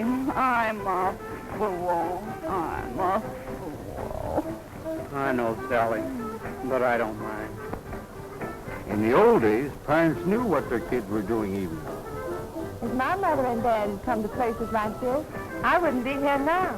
I'm a fool. I'm a fool. I know, Sally, but I don't mind. In the old days, parents knew what their kids were doing even. If my mother and dad had come to places like this, I wouldn't be here now.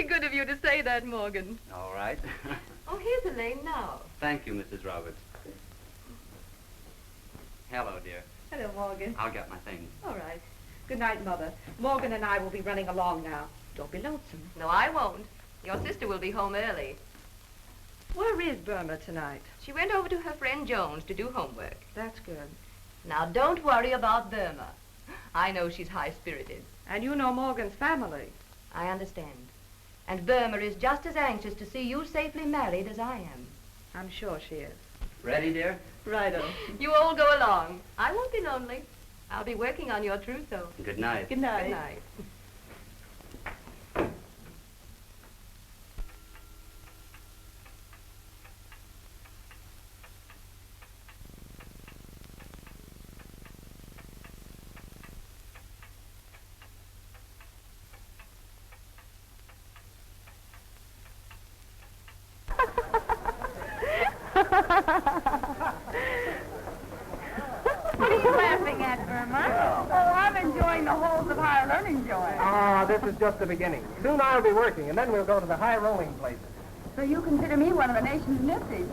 Good of you to say that, Morgan. All right. Oh, here's Elaine now. Thank you, Mrs. Roberts. Hello, dear. Hello, Morgan. I'll get my things. All right. Good night, Mother. Morgan and I will be running along now. Don't be lonesome. No, I won't. Your sister will be home early. Where is Burma tonight? She went over to her friend Jones to do homework. That's good. Now, don't worry about Burma. I know she's high-spirited. And you know Morgan's family. I understand. And Burma is just as anxious to see you safely married as I am. I'm sure she is. Ready, dear? Righto. You all go along. I won't be lonely. I'll be working on your trousseau. Good night. Good night. Good night. What are you laughing at, Burma? Oh, I'm enjoying the holes of higher learning, Joy. Ah, this is just the beginning. Soon I'll be working, and then we'll go to the high rolling places. So you consider me one of the nation's nifties?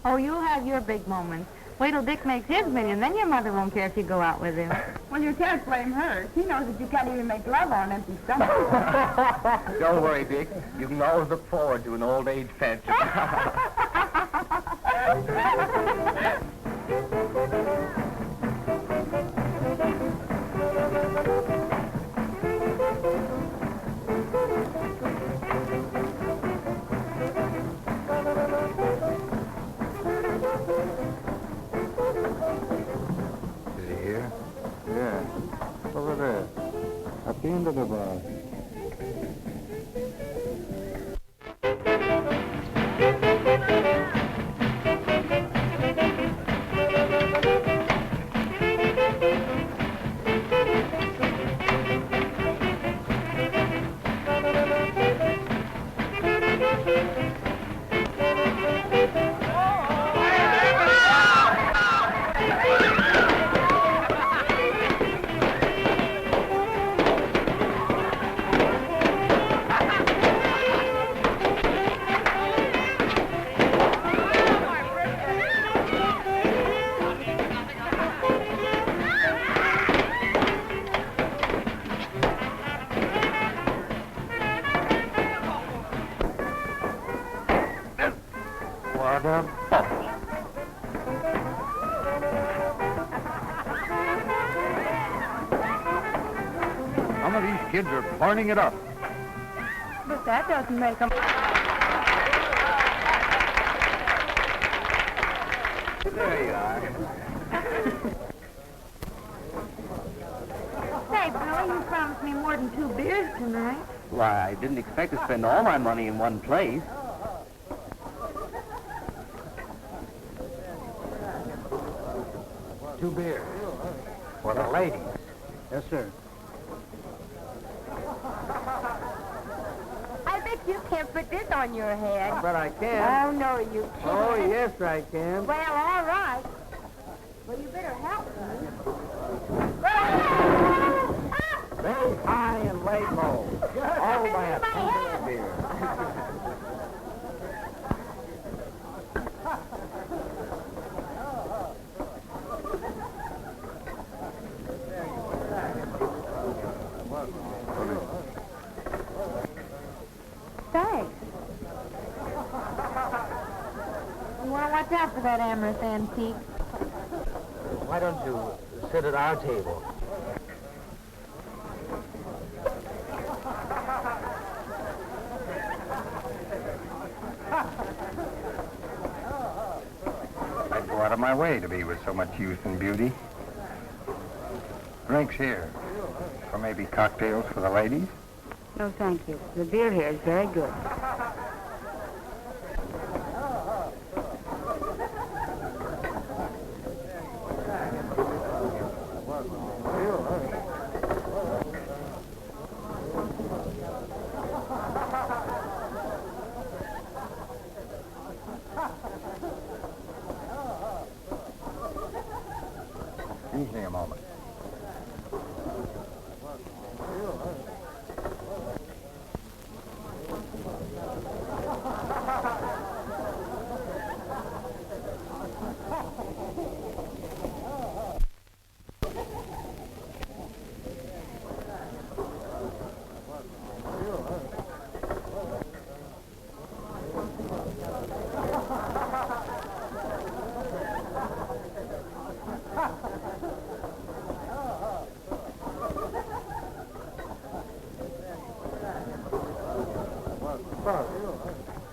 Oh, you'll have your big moments. Wait till Dick makes his million, then your mother won't care if you go out with him. Well, you can't blame her. She knows that you can't even make love on an empty stomach. Don't worry, Dick. You can always look forward to an old age fetch. Here? Yeah. Over there. At the end of the bar. What a bubble. Some of these kids are burning it up. But that doesn't make them... There you are. Say, Billy, you promised me more than 2 beers tonight. Why, I didn't expect to spend all my money in one place. 2 beers. For the ladies. Yes, sir. I bet you can't put this on your head. But I can. Oh, no, you can't. Oh, yes, I can. Well, all right. Well, you better help me. Lay high and lay low. All that. Beer. Thanks. You want to watch out for that amorous antique. Why don't you sit at our table? I'd go out of my way to be with so much youth and beauty. Drinks here. Or maybe cocktails for the ladies. No, thank you. The beer here is very good. Excuse me a moment.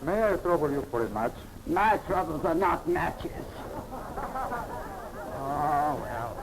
May I trouble you for a match? My troubles are not matches. Oh, well.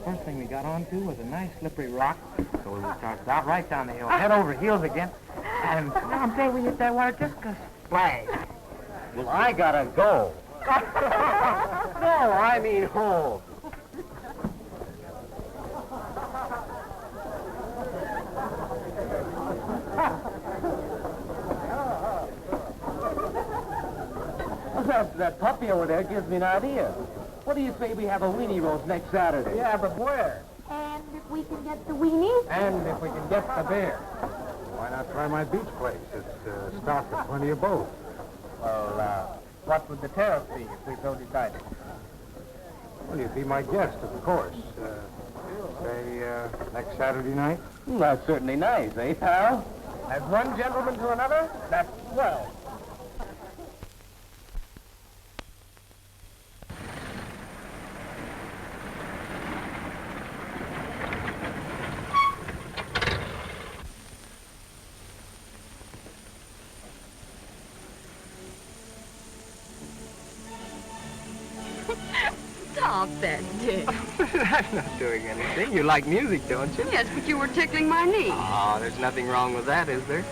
First thing we got onto was a nice slippery rock, so we started out right down the hill, head over heels again, and I'm saying we hit that water just a splash. Well, I gotta go. No, I mean home. That puppy over there gives me an idea. What do you say we have a weenie roast next Saturday? Yeah, but where? And if we can get the weenies? And if we can get the beer. Why not try my beach place? It's stocked with plenty of both. Well, what would the tariff be if we so decided? Well, you'd be my guest, of course. Say, next Saturday night? That's certainly nice, eh, pal? As one gentleman to another, that's swell. Stop that, Dick. I'm not doing anything. You like music, don't you? Yes, but you were tickling my knee. Oh, there's nothing wrong with that, is there?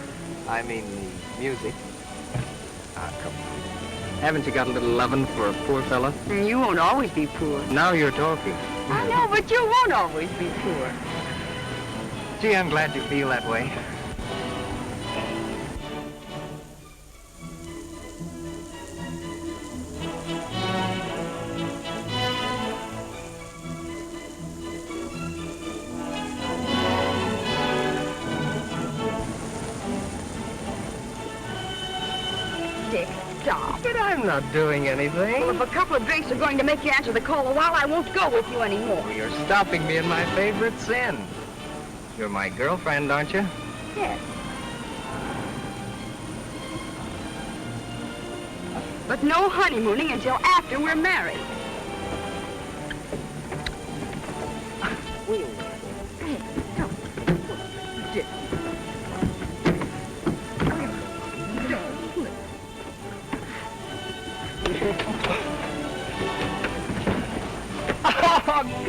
I mean, the music. Ah, come on. Haven't you got a little lovin' for a poor fella? You won't always be poor. Now you're talking. I know, but you won't always be poor. Gee, I'm glad you feel that way. Dick, stop. But I'm not doing anything. Well, if a couple of drinks are going to make you answer the call a while, I won't go with you anymore. You're stopping me in my favorite sin. You're my girlfriend, aren't you? Yes. But no honeymooning until after we're married. Wheel. Hey, don't. Dick.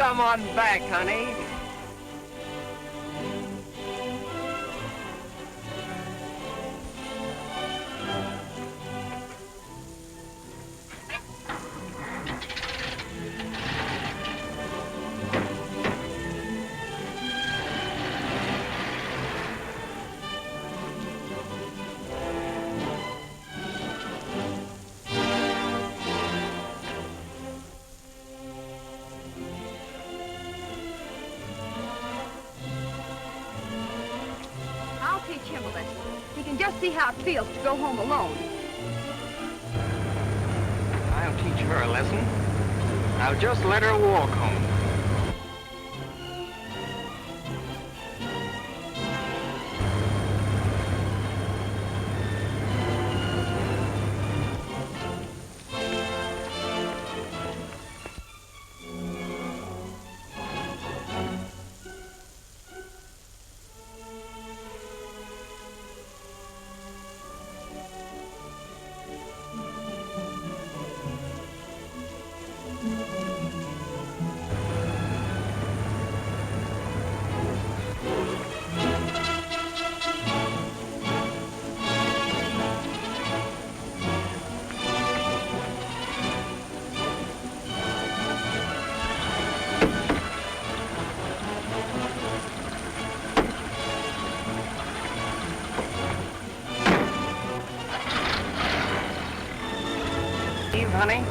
Come on back, honey. I'll teach him a lesson. He can just see how it feels to go home alone. I'll teach her a lesson. I'll just let her walk home. Honey?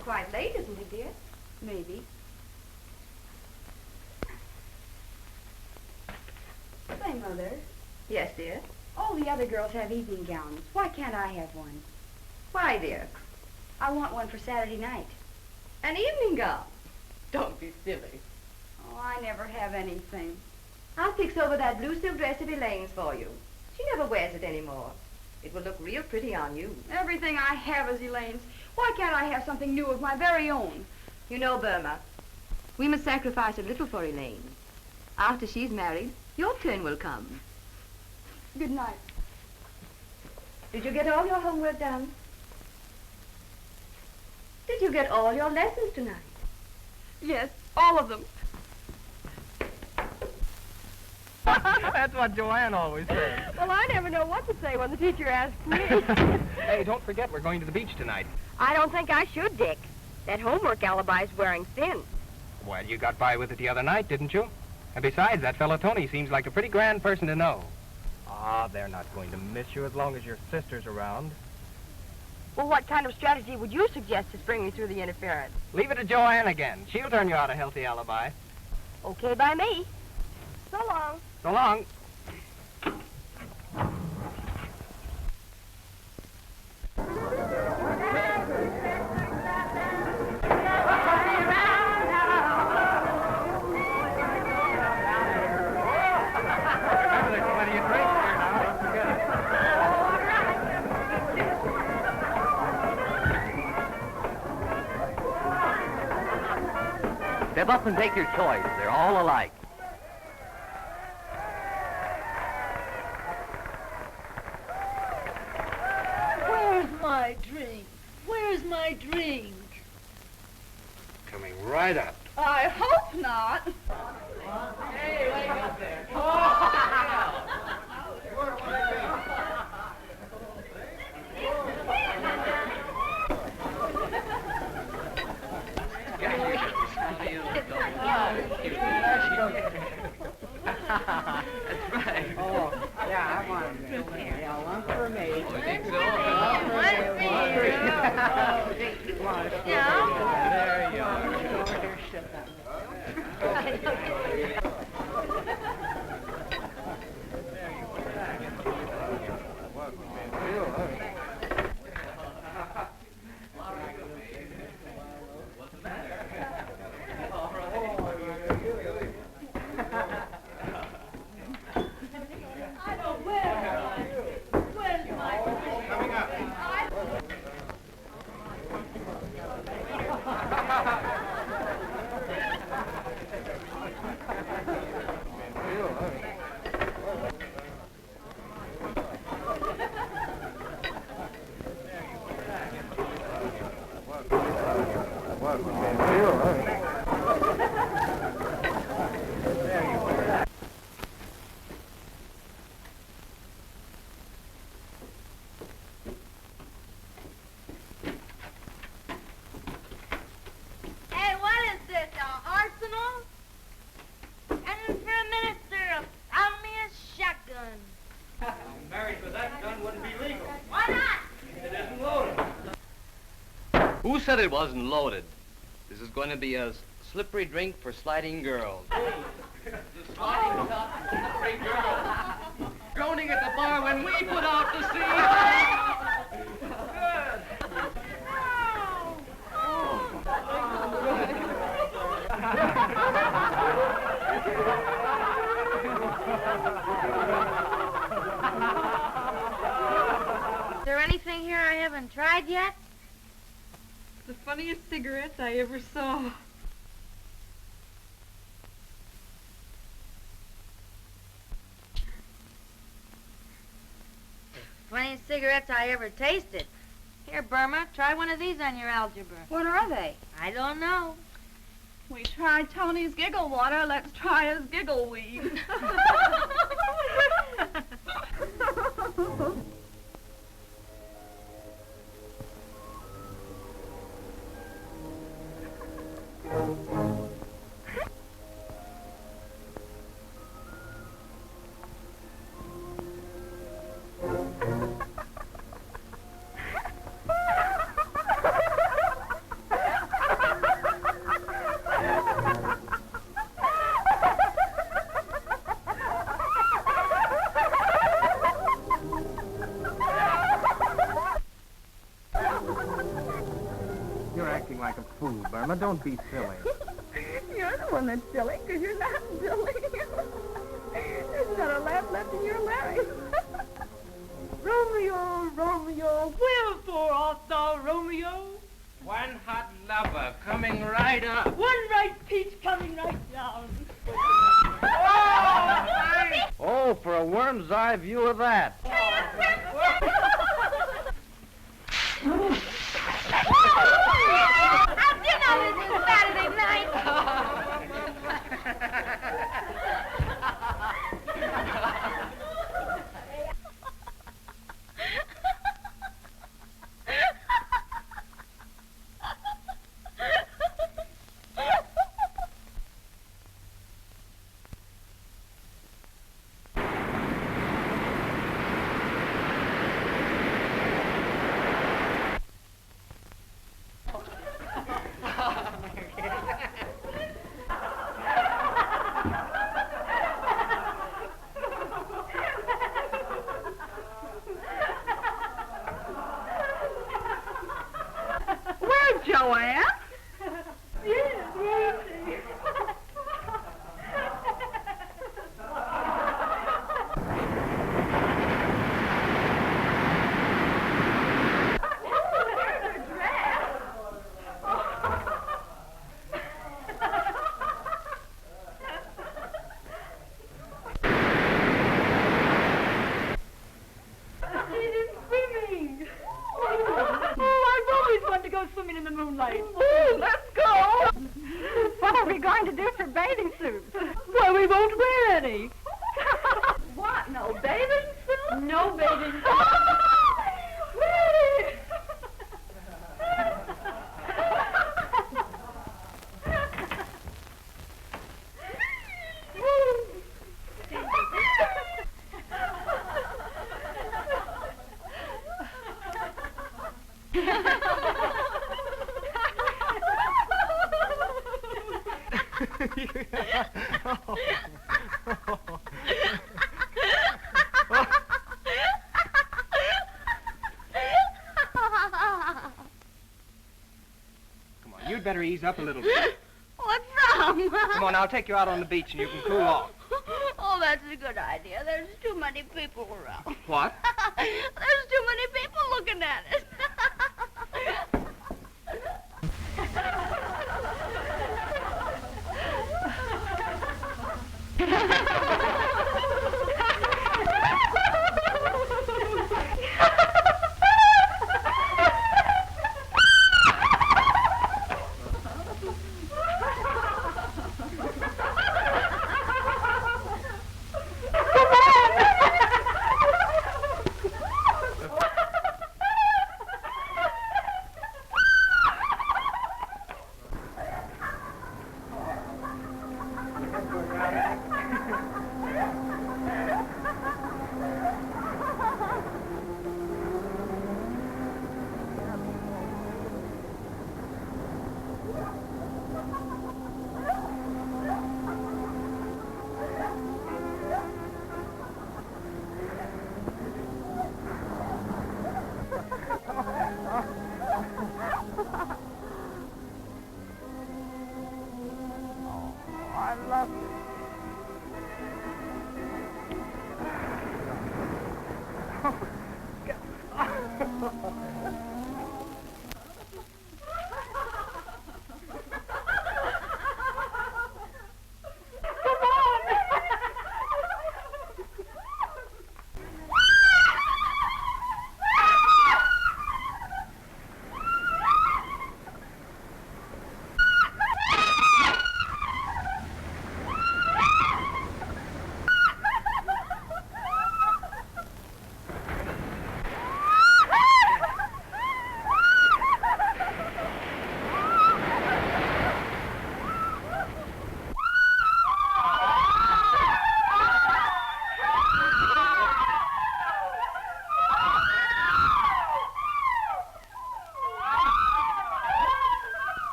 Quite late, isn't it, dear? Maybe. Say, Mother, Yes, dear. all the other girls have evening gowns. Why can't I have one? Why, dear? I want one for Saturday night. An evening gown. Don't be silly. Oh, I never have anything. I'll fix over that blue silk dress of Elaine's for you. She never wears it anymore. It will look real pretty on you. Everything I have is Elaine's. Why can't I have something new of my very own? You know, Burma, we must sacrifice a little for Elaine. After she's married, your turn will come. Good night. Did you get all your homework done? Did you get all your lessons tonight? Yes, all of them. That's what Joanne always says. Well, I never know what to say when the teacher asks me. Hey, don't forget we're going to the beach tonight. I don't think I should, Dick. That homework alibi's wearing thin. Well, you got by with it the other night, didn't you? And besides, that fellow Tony seems like a pretty grand person to know. Ah, they're not going to miss you as long as your sister's around. Well, what kind of strategy would you suggest to spring me through the interference? Leave it to Joanne again. She'll turn you out a healthy alibi. Okay by me. So long. So long. Step up and take your choice. They're all alike. Where's my drink? Where's my drink? Coming right up. I hope not. Hey, wait up there. That's right. Oh, yeah, I want it. Yeah, one for me. Oh, you think so? One for you. There you are. said it wasn't loaded? This is going to be a slippery drink for sliding girls. The sliding top slippery girls. Groaning at the bar when we put out to sea. Is there anything here I haven't tried yet? The funniest cigarettes I ever saw. Funniest cigarettes I ever tasted. Here, Burma, try one of these on your algebra. What are they? I don't know. We tried Tony's giggle water. Let's try his giggle weed. You're acting like a fool, Burma. Don't be silly. You're the one that's silly, because you're not silly. There's not a laugh left in your larynx. Romeo, Romeo, wherefore art thou, Romeo? One hot lover coming right up. One ripe peach coming right down. Oh, for a worm's eye view of that. How's dinner this Saturday night? Joanne? Yes, Dorothy. Swimming in the moonlight. Ooh, let's go! What are we going to do for bathing suits? Well, we won't wear any. What? No bathing suit? No bathing suit. Come on, you'd better ease up a little bit. What's wrong? Come on, I'll take you out on the beach and you can cool off. Oh, that's a good idea. There's too many people around. What? There's too many people looking at us.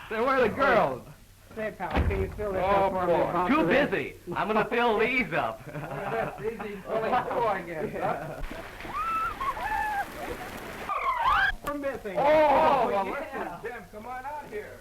Where are the girls? Say, pal, can you fill this Oh, up for me? boy. about Too this? busy. I'm going to fill these up. That's easy. I guess. Huh? We're missing. Oh, well, yeah. listen, Jim, come on out here.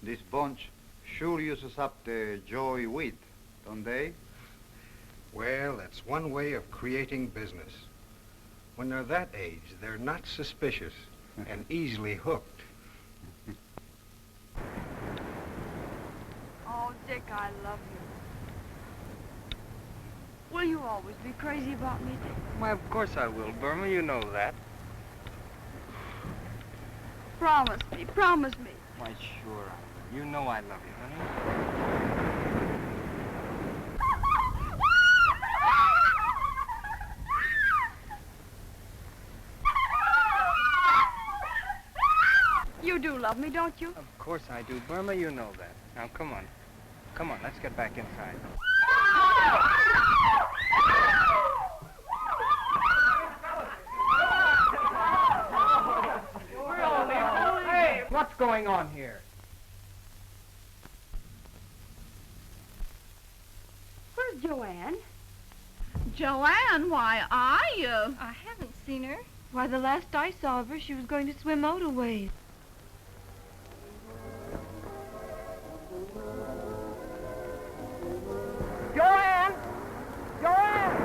This bunch sure uses up the joy wheat, don't they? Well, that's one way of creating business. When they're that age, they're not suspicious and easily hooked. Oh, Dick, I love you. Will you always be crazy about me, Dick? Why, of course I will, Burma. You know that. Promise me, promise me. Why, sure I will. You know I love you, honey. You do love me, don't you? Of course I do, Burma. You know that. Now, come on. Come on, let's get back inside. Hey, what's going on here? Where's Joanne? Joanne, why, I haven't seen her. Why, the last I saw of her, she was going to swim out a ways. Joanne! Joanne!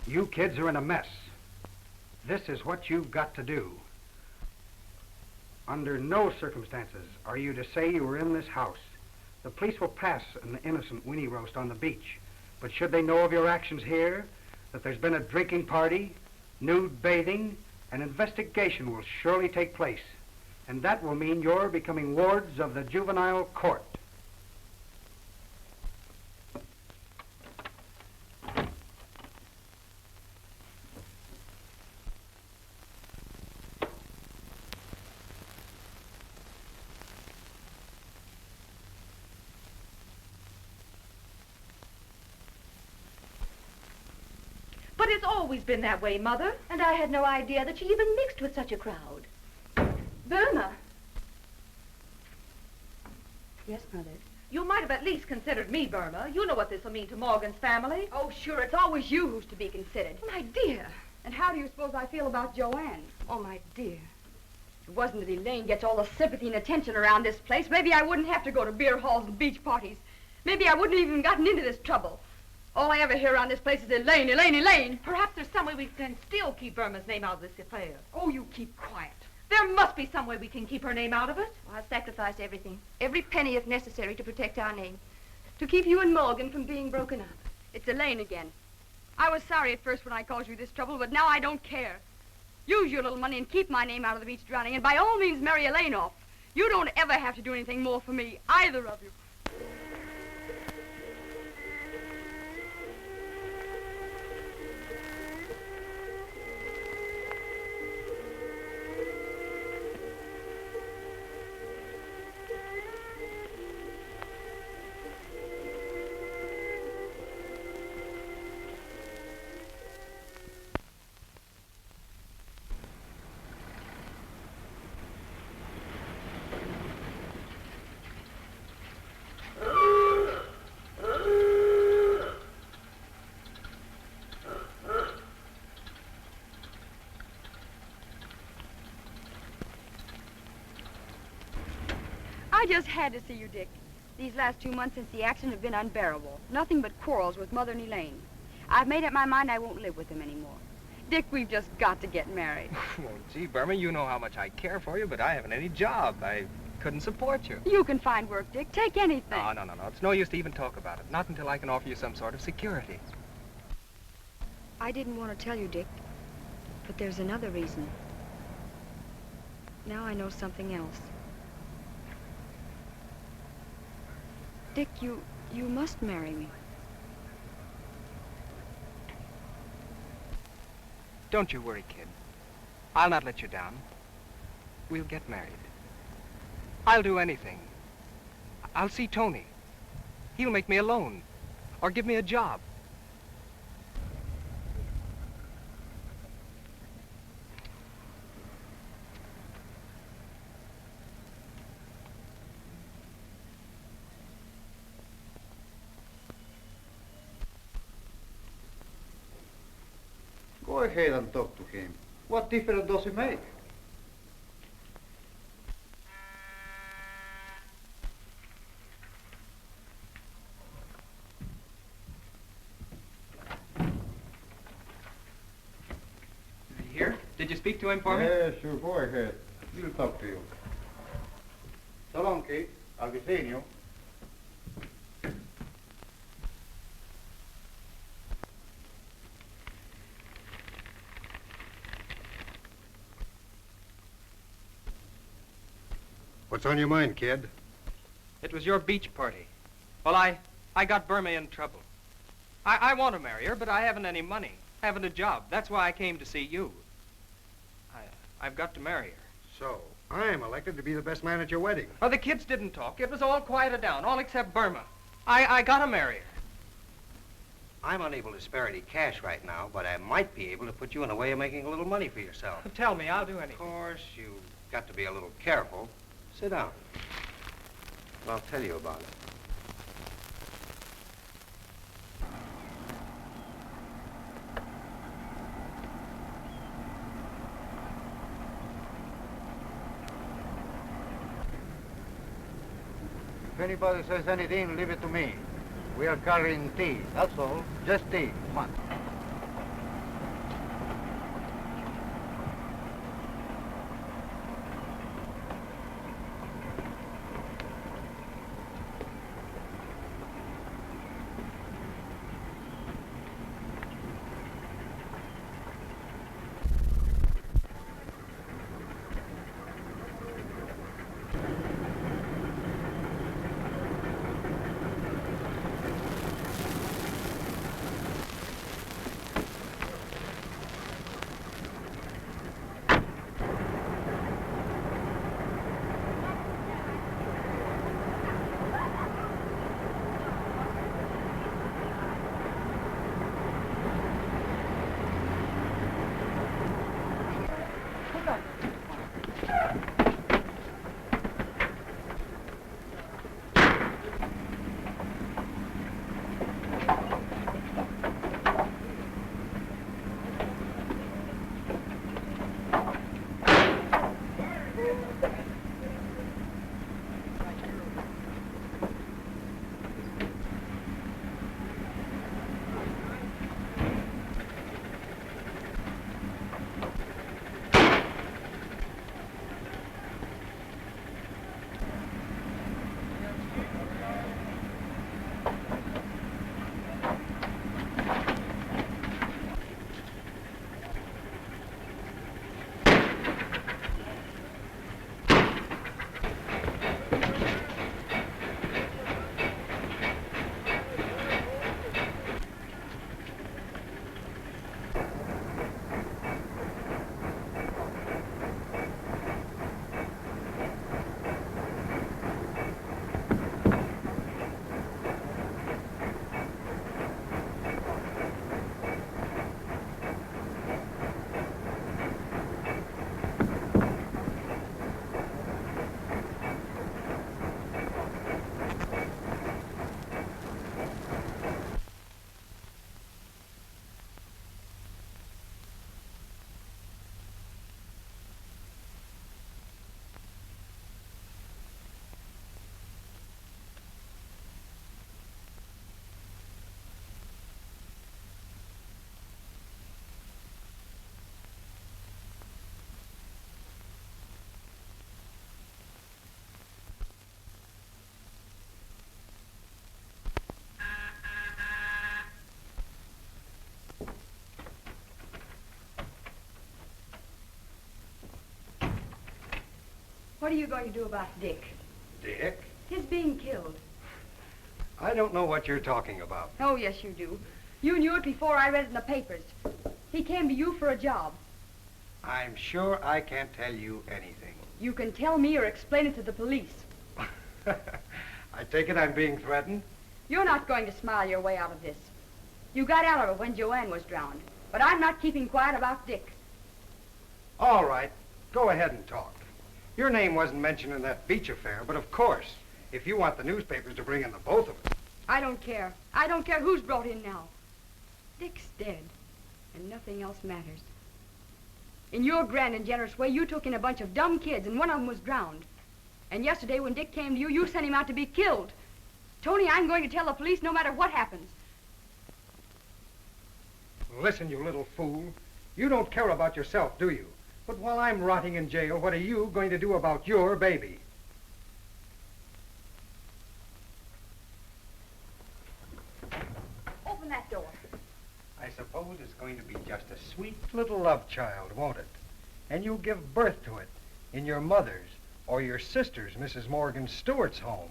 You kids are in a mess. This is what you've got to do. Under no circumstances are you to say you were in this house. The police will pass an innocent weenie roast on the beach. But should they know of your actions here, that there's been a drinking party, nude bathing, an investigation will surely take place. And that will mean you're becoming wards of the juvenile court. But it's always been that way, Mother. And I had no idea that she even mixed with such a crowd. Burma. Yes, Mother. You might have at least considered me, Burma. You know what this will mean to Morgan's family. Oh, sure, it's always you who's to be considered. My dear. And how do you suppose I feel about Joanne? Oh, my dear. If it wasn't that Elaine gets all the sympathy and attention around this place, maybe I wouldn't have to go to beer halls and beach parties. Maybe I wouldn't have even gotten into this trouble. All I ever hear around this place is Elaine, Elaine, Elaine. Perhaps there's some way we can still keep Burma's name out of this affair. Oh, you keep quiet. There must be some way we can keep her name out of it. Well, I'll sacrifice everything, every penny if necessary to protect our name, to keep you and Morgan from being broken up. It's Elaine again. I was sorry at first when I caused you this trouble, but now I don't care. Use your little money and keep my name out of the beach drowning, and by all means marry Elaine off. You don't ever have to do anything more for me, either of you. just had to see you, Dick. These last 2 months since the accident have been unbearable. Nothing but quarrels with Mother and Elaine. I've made up my mind I won't live with them anymore. Dick, we've just got to get married. Well, gee, Burma, you know how much I care for you, but I haven't any job. I couldn't support you. You can find work, Dick. Take anything. No. It's no use to even talk about it. Not until I can offer you some sort of security. I didn't want to tell you, Dick, but there's another reason. Now I know something else. Dick, you must marry me. Don't you worry, kid. I'll not let you down. We'll get married. I'll do anything. I'll see Tony. He'll make me a loan or give me a job. Go ahead and talk to him. What difference does it make? Is he here? Did you speak to him for me? Yeah, sure. Go ahead. He'll talk to you. So long, kid. I'll be seeing you. What's on your mind, kid? It was your beach party. Well, I got Burma in trouble. I want to marry her, but I haven't any money. Haven't a job. That's why I came to see you. I've got to marry her. So, I'm elected to be the best man at your wedding. Well, the kids didn't talk. It was all quieted down, all except Burma. I gotta marry her. I'm unable to spare any cash right now, but I might be able to put you in a way of making a little money for yourself. Tell me, I'll do anything. Of course, you've got to be a little careful. Sit down. I'll tell you about it. If anybody says anything, leave it to me. We are carrying tea, that's all. Just tea. Come on. What are you going to do about Dick? Dick? His being killed. I don't know what you're talking about. Oh, yes, you do. You knew it before I read it in the papers. He came to you for a job. I'm sure I can't tell you anything. You can tell me or explain it to the police. I take it I'm being threatened? You're not going to smile your way out of this. You got out of it when Joanne was drowned. But I'm not keeping quiet about Dick. All right. Go ahead and talk. Your name wasn't mentioned in that beach affair, but of course, if you want the newspapers to bring in the both of us. I don't care. I don't care who's brought in now. Dick's dead, and nothing else matters. In your grand and generous way, you took in a bunch of dumb kids, and one of them was drowned. And yesterday, when Dick came to you, you sent him out to be killed. Tony, I'm going to tell the police no matter what happens. Listen, you little fool. You don't care about yourself, do you? But while I'm rotting in jail, what are you going to do about your baby? Open that door. I suppose it's going to be just a sweet little love child, won't it? And you'll give birth to it in your mother's or your sister's, Mrs. Morgan Stewart's home.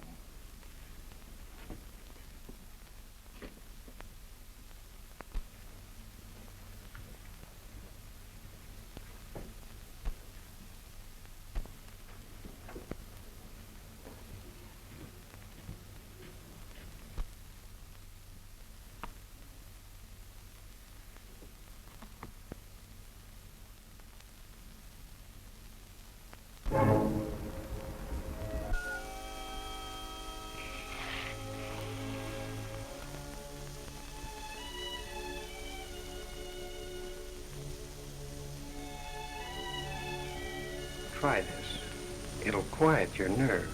Try this. It'll quiet your nerves.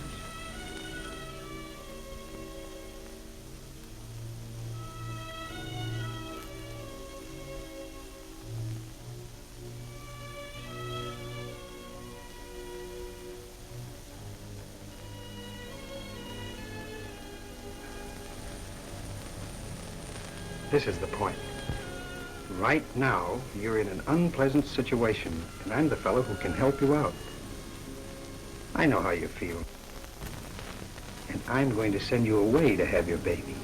This is the point. Right now, you're in an unpleasant situation, and I'm the fellow who can help you out. I know how you feel. And I'm going to send you away to have your baby.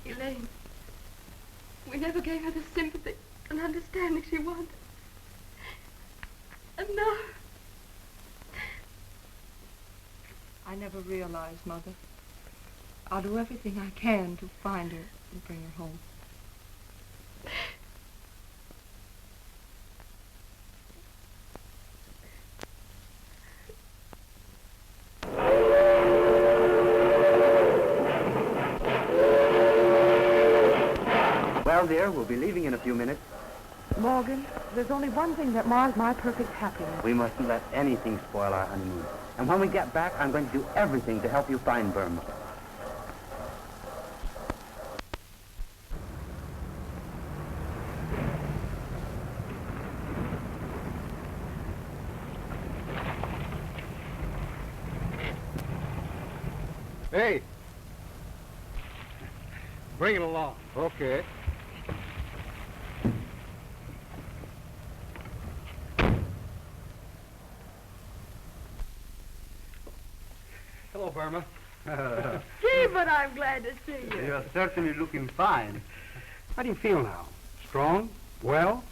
Elaine, we never gave her the sympathy and understanding she wanted. And now... I never realized, Mother. I'll do everything I can to find her and bring her home. Well, dear, we'll be leaving in a few minutes. Morgan, there's only one thing that mars my perfect happiness. We mustn't let anything spoil our honeymoon. And when we get back, I'm going to do everything to help you find Burma. Hey. Bring it along. Okay. Hello, Burma. Gee, but I'm glad to see you. You're certainly looking fine. How do you feel now? Strong? Well?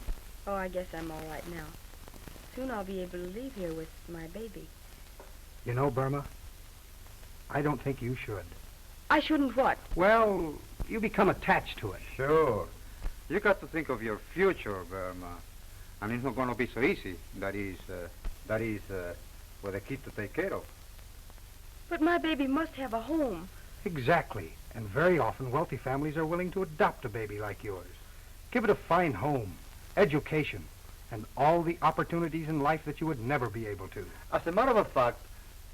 Oh, I guess I'm all right now. Soon I'll be able to leave here with my baby. You know, Burma, I don't think you should. I shouldn't what? Well, you become attached to it. Sure. You got to think of your future, Burma. And it's not going to be so easy. That is with a kid to take care of. But my baby must have a home. Exactly. And very often, wealthy families are willing to adopt a baby like yours. Give it a fine home, education, and all the opportunities in life that you would never be able to. As a matter of fact,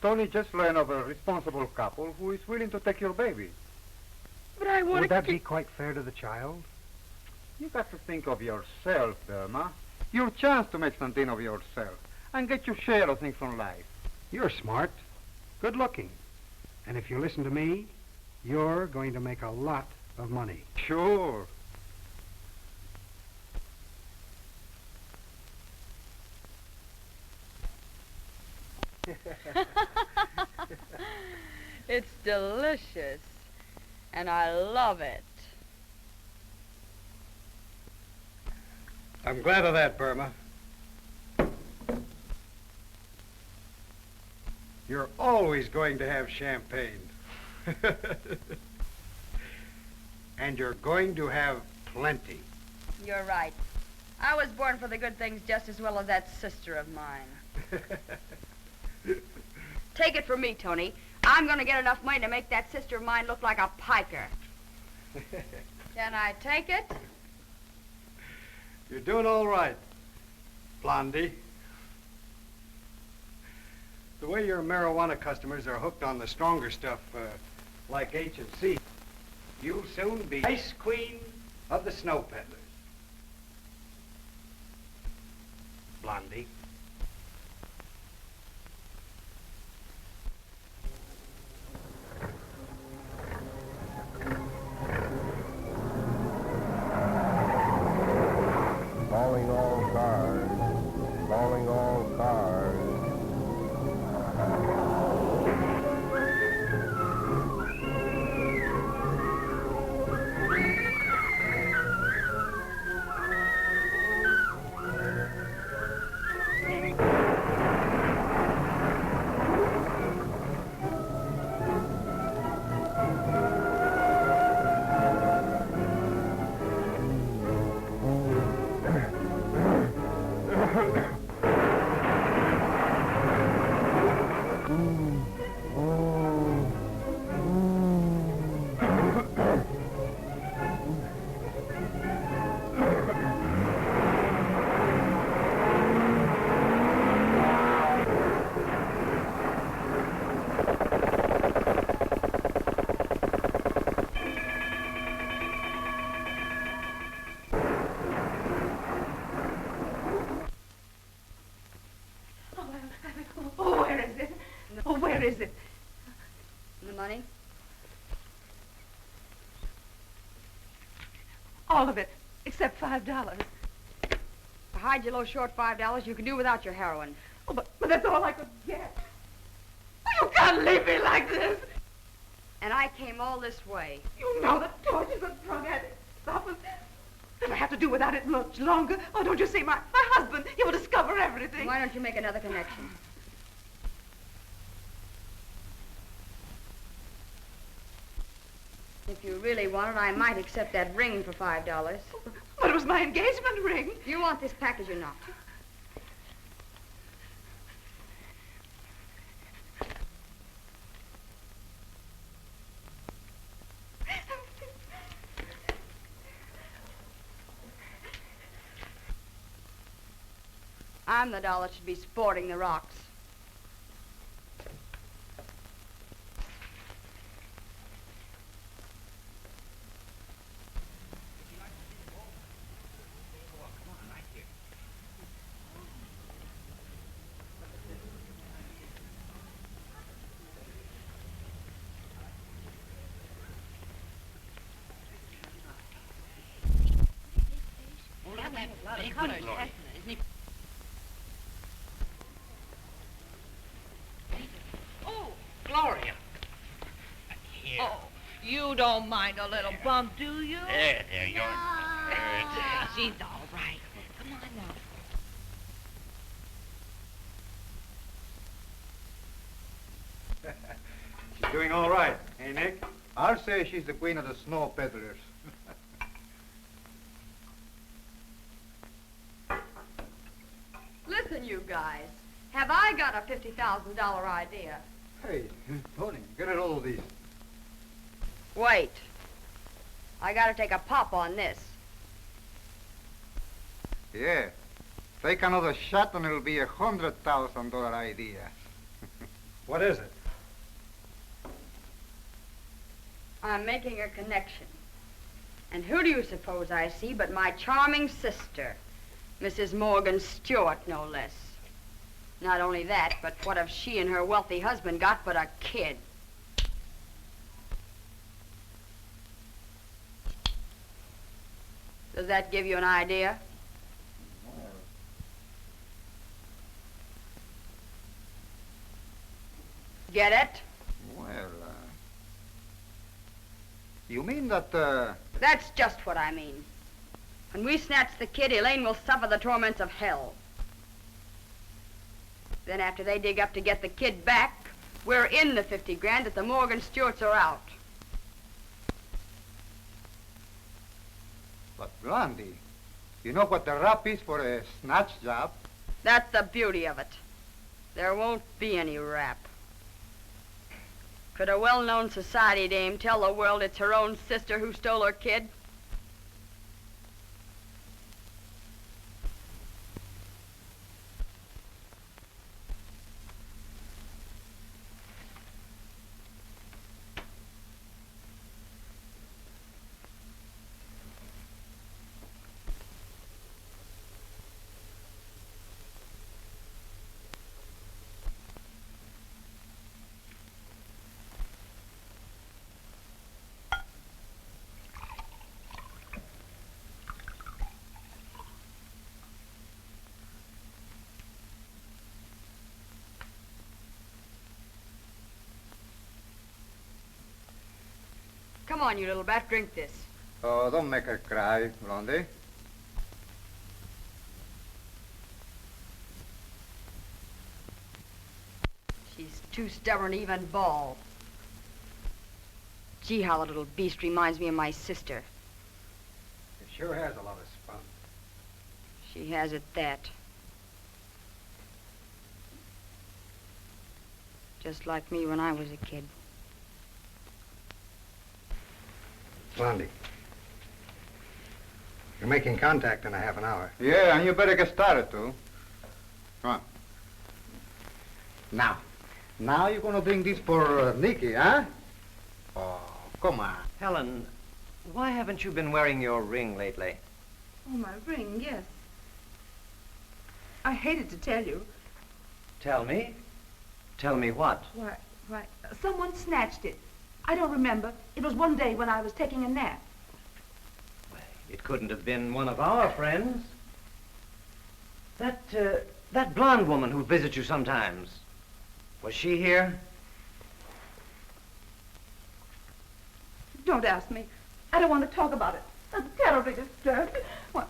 Tony just learned of a responsible couple who is willing to take your baby. But I want Would that be quite fair to the child? You got to think of yourself, Burma. Your chance to make something of yourself and get your share of things from life. You're smart, good looking. And if you listen to me, you're going to make a lot of money. Sure. It's delicious, and I love it. I'm glad of that, Burma. You're always going to have champagne. And you're going to have plenty. You're right. I was born for the good things just as well as that sister of mine. Take it from me, Tony. I'm going to get enough money to make that sister of mine look like a piker. Can I take it? You're doing all right, Blondie. The way your marijuana customers are hooked on the stronger stuff, like H&C, you'll soon be ice queen of the snow peddlers. Blondie. Calling all cars. Calling all cars. Where is it? The money? All of it, except $5. To hide your low short $5, you can do without your heroin. Oh, but that's all I could get. You can't leave me like this. And I came all this way. You know that George is a drug addict. Stop it. And I have to do without it much longer. Oh, don't you see, my husband, he will discover everything. Why don't you make another connection? If you really want it, I might accept that ring for $5. But it was my engagement ring. You want this package or not? I'm the doll that should be sporting the rocks. Very good, Gloria. Oh, Gloria. Here. Oh, you don't mind a little bump, do you? There, you're... She's all right. Come on now. She's doing all right, eh, Nick? I'll say she's the queen of the snow peddlers. Listen, you guys. Have I got a $50,000 idea? Hey, Tony, get at all of these. Wait. I gotta take a pop on this. Yeah. Take another shot and it'll be $100,000 idea. What is it? I'm making a connection. And who do you suppose I see but my charming sister, Mrs. Morgan Stewart, no less. Not only that, but what have she and her wealthy husband got but a kid? Does that give you an idea? Get it? Well, you mean that, That's just what I mean. When we snatch the kid, Elaine will suffer the torments of hell. Then after they dig up to get the kid back, we're in the 50 grand that the Morgan Stewarts are out. But Blondie, you know what the rap is for a snatch job? That's the beauty of it. There won't be any rap. Could a well-known society dame tell the world it's her own sister who stole her kid? Come on, you little brat, drink this. Oh, don't make her cry, Blondie. She's too stubborn to even bawl. Gee, how the little beast reminds me of my sister. It sure has a lot of spunk. She has at that. Just like me when I was a kid. Blondie. You're making contact in a half an hour. Yeah, and you better get started, too. Come on. Now you're gonna bring this for Nicky, huh? Oh, come on. Helen, why haven't you been wearing your ring lately? Oh, my ring, yes. I hated to tell you. Tell me? Tell me what? Why, someone snatched it. I don't remember. It was one day when I was taking a nap. It couldn't have been one of our friends. That blonde woman who visits you sometimes. Was she here? Don't ask me. I don't want to talk about it. I'm terribly disturbed. What?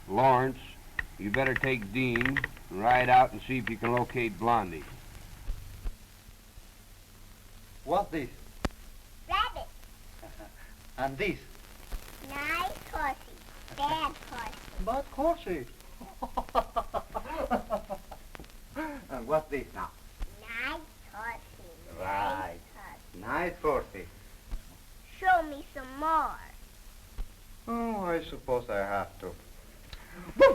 Lawrence, you better take Dehn and ride out and see if you can locate Blondie. What's this? Rabbit. And this? Nice horsey. Bad horsey. But horsey. And what's this now? Nice horsey. Right. Nice horsey. Show me some more. Oh, I suppose I have to. You're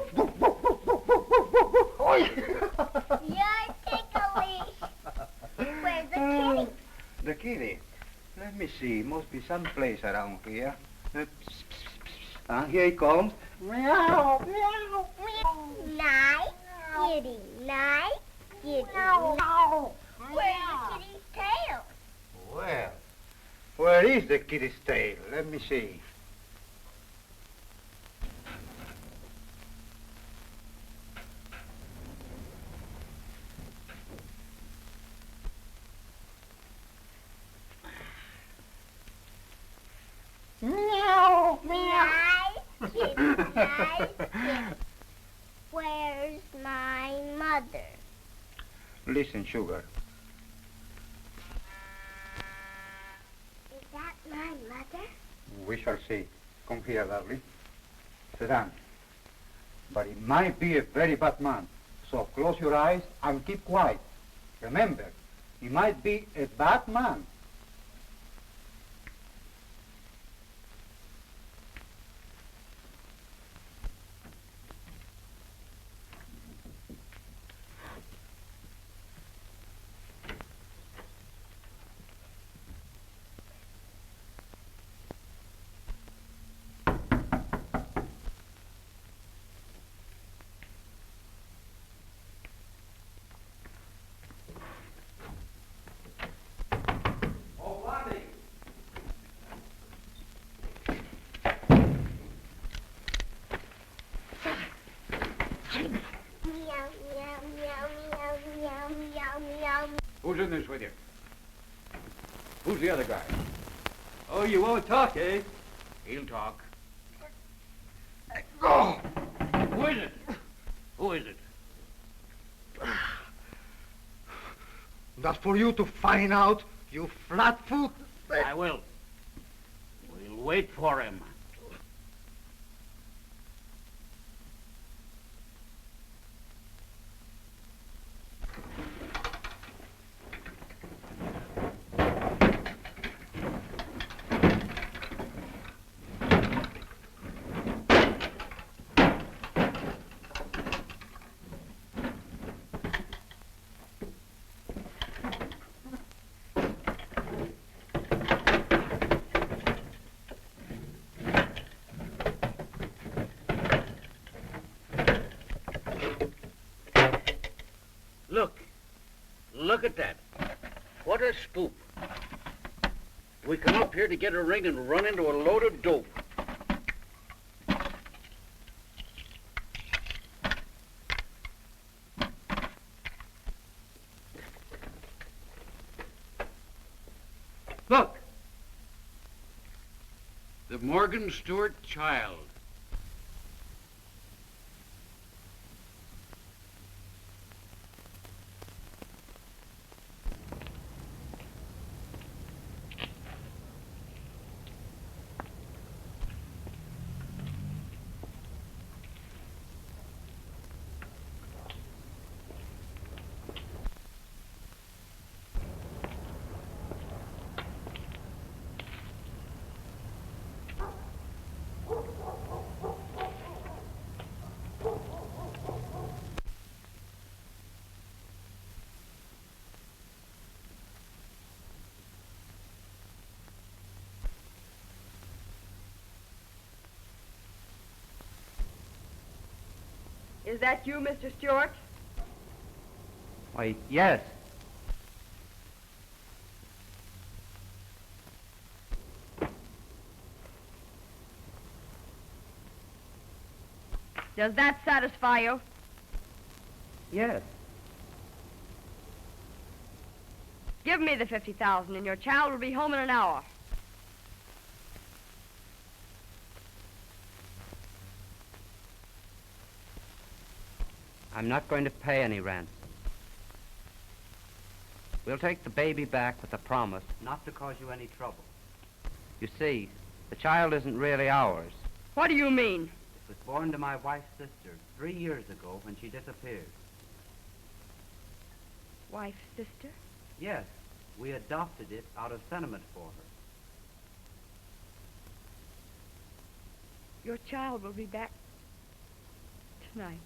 ticklish. Where's the kitty? The kitty? Let me see. Must be some place around here. Here he comes. Meow, meow, meow. Nice kitty. Nice kitty. No. Where's the kitty's tail? Well, where is the kitty's tail? Let me see. Meow, meow. Nice kitty, nice kitty. Where's my mother? Listen, Sugar. Is that my mother? We shall see. Come here, darling. Sit down. But he might be a very bad man. So close your eyes and keep quiet. Remember, he might be a bad man. Who's in this with you? Who's the other guy? Oh, you won't talk, eh? He'll talk. Oh! Who is it? Who is it? That's for you to find out, you flatfoot. I will. We'll wait for him. Look at that. What a spook. We come up here to get a ring and run into a load of dope. Look. The Morgan Stewart child. Is that you, Mr. Stewart? Why, yes. Does that satisfy you? Yes. Give me the 50,000 and your child will be home in an hour. I'm not going to pay any ransom. We'll take the baby back with a promise not to cause you any trouble. You see, the child isn't really ours. What do you mean? It was born to my wife's sister 3 years ago when she disappeared. Wife's sister? Yes, we adopted it out of sentiment for her. Your child will be back tonight.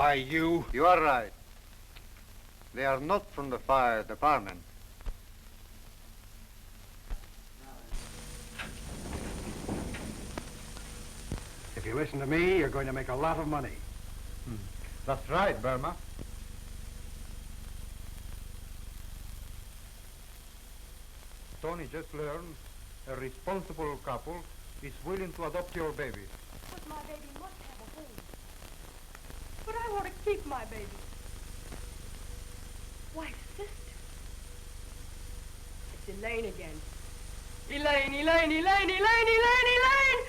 Why, you... You are right. They are not from the fire department. If you listen to me, you're going to make a lot of money. That's right, Burma. Tony just learned a responsible couple is willing to adopt your baby. But my baby must have a home. But I want to keep my baby. Why, sister. It's Elaine again. Elaine, Elaine, Elaine, Elaine, Elaine, Elaine!